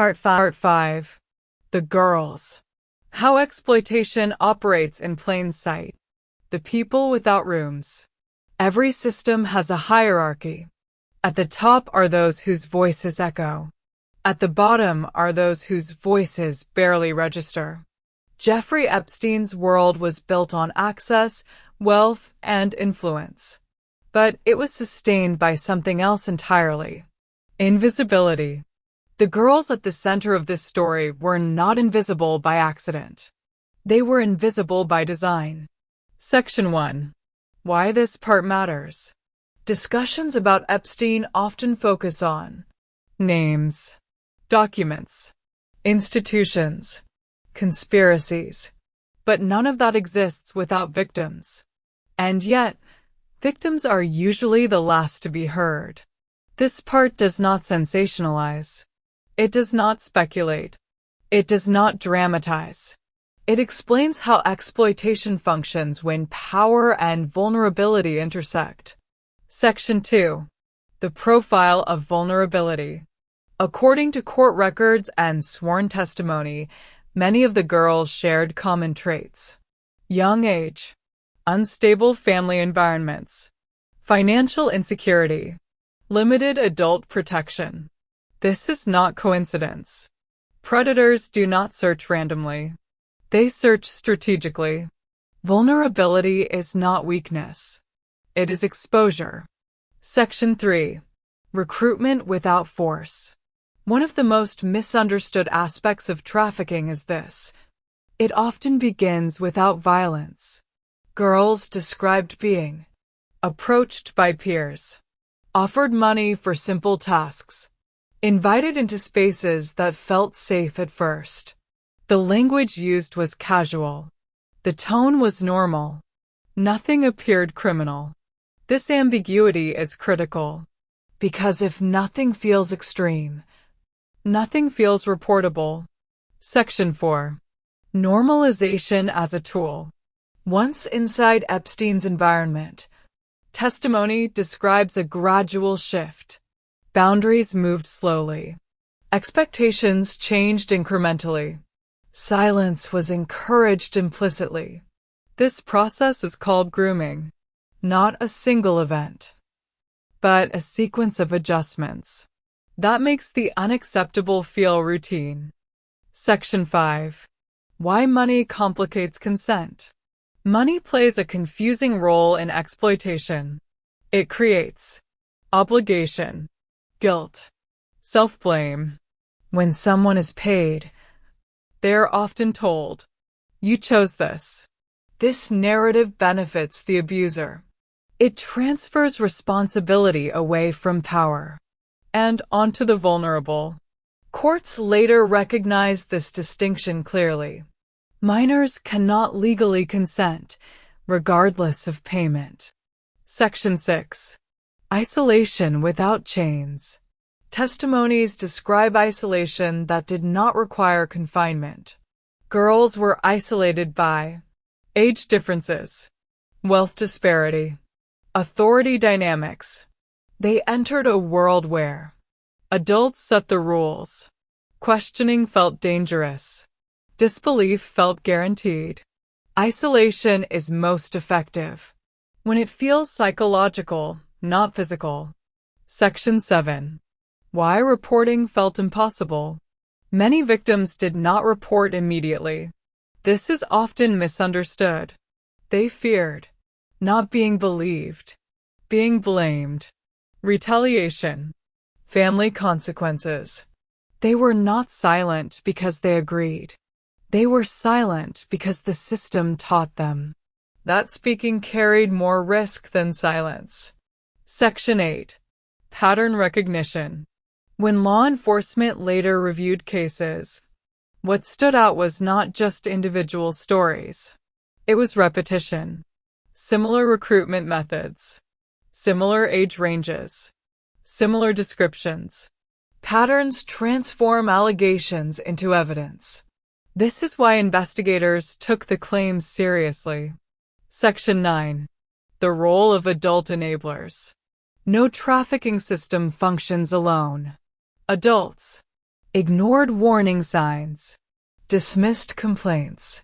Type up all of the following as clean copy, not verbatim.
Part 5. The girls. How exploitation operates in plain sight. The people without rooms. Every system has a hierarchy. At the top are those whose voices echo. At the bottom are those whose voices barely register. Jeffrey Epstein's world was built on access, wealth, and influence. But it was sustained by something else entirely. Invisibility. The girls at the center of this story were not invisible by accident. They were invisible by design. Section 1. Why this part matters. Discussions about Epstein often focus on names, documents, institutions, conspiracies. But none of that exists without victims. And yet, victims are usually the last to be heard. This part does not sensationalize. It does not speculate. It does not dramatize. It explains how exploitation functions when power and vulnerability intersect. Section 2. The profile of vulnerability. According to court records and sworn testimony, many of the girls shared common traits. Young age, unstable family environments, financial insecurity, limited adult protection. This is not coincidence. Predators do not search randomly. They search strategically. Vulnerability is not weakness. It is exposure. Section 3. Recruitment without force. One of the most misunderstood aspects of trafficking is this. It often begins without violence. Girls described being approached by peers, offered money for simple tasks, invited into spaces that felt safe at first. The language used was casual. The tone was normal. Nothing appeared criminal. This ambiguity is critical, because if nothing feels extreme, nothing feels reportable. Section 4. Normalization as a tool. Once inside Epstein's environment, testimony describes a gradual shift. Boundaries moved slowly. Expectations changed incrementally. Silence was encouraged implicitly. This process is called grooming. Not a single event, but a sequence of adjustments. That makes the unacceptable feel routine. Section 5. Why money complicates consent. Money plays a confusing role in exploitation. It creates obligation, guilt, self-blame. When someone is paid, they are often told, "You chose this." This narrative benefits the abuser. It transfers responsibility away from power and onto the vulnerable. Courts later recognized this distinction clearly. Minors cannot legally consent, regardless of payment. Section 6. Isolation without chains. Testimonies describe isolation that did not require confinement. Girls were isolated by age differences, wealth disparity, authority dynamics. They entered a world where adults set the rules. Questioning felt dangerous. Disbelief felt guaranteed. Isolation is most effective when it feels psychological, not physical. Section 7. Why reporting felt impossible. Many victims did not report immediately. This is often misunderstood. They feared not being believed, being blamed, retaliation, family consequences. They were not silent because they agreed. They were silent because the system taught them that speaking carried more risk than silence. Section 8. Pattern recognition. When law enforcement later reviewed cases, what stood out was not just individual stories. It was repetition. Similar recruitment methods. Similar age ranges. Similar descriptions. Patterns transform allegations into evidence. This is why investigators took the claims seriously. Section 9. The role of adult enablers. No trafficking system functions alone. Adults, ignored warning signs, dismissed complaints,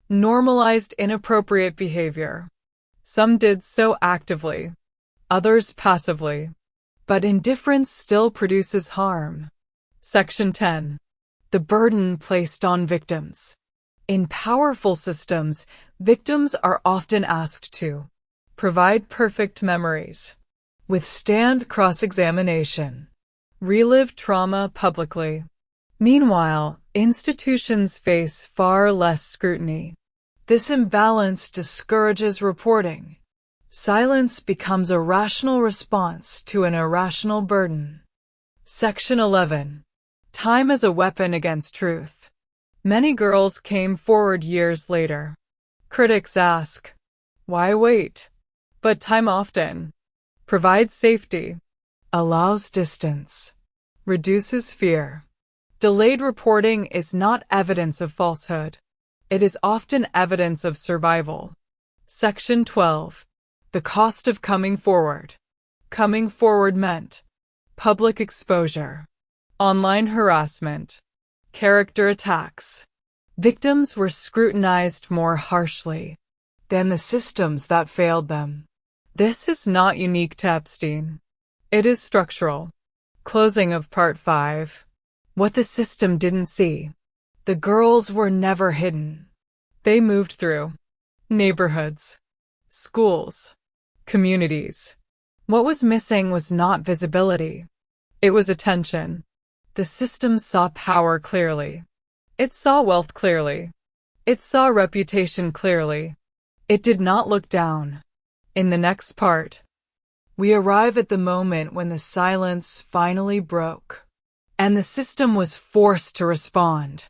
normalized inappropriate behavior. Some did so actively, others passively. But indifference still produces harm. Section 10. The burden placed on victims. In powerful systems, victims are often asked to provide perfect memories, withstand cross-examination, relive trauma publicly. Meanwhile, institutions face far less scrutiny. This imbalance discourages reporting. Silence becomes a rational response to an irrational burden. Section 11. Time as a weapon against truth. Many girls came forward years later. Critics ask, why wait? But time often provides safety, allows distance, reduces fear. Delayed reporting is not evidence of falsehood. It is often evidence of survival. Section 12. The cost of coming forward. Coming forward meant public exposure, online harassment, character attacks. Victims were scrutinized more harshly than the systems that failed them. This is not unique to Epstein. It is structural. Closing of Part 5. What the system didn't see. The girls were never hidden. They moved through neighborhoods, schools, communities. What was missing was not visibility. It was attention. The system saw power clearly. It saw wealth clearly. It saw reputation clearly. It did not look down. In the next part, we arrive at the moment when the silence finally broke, and the system was forced to respond.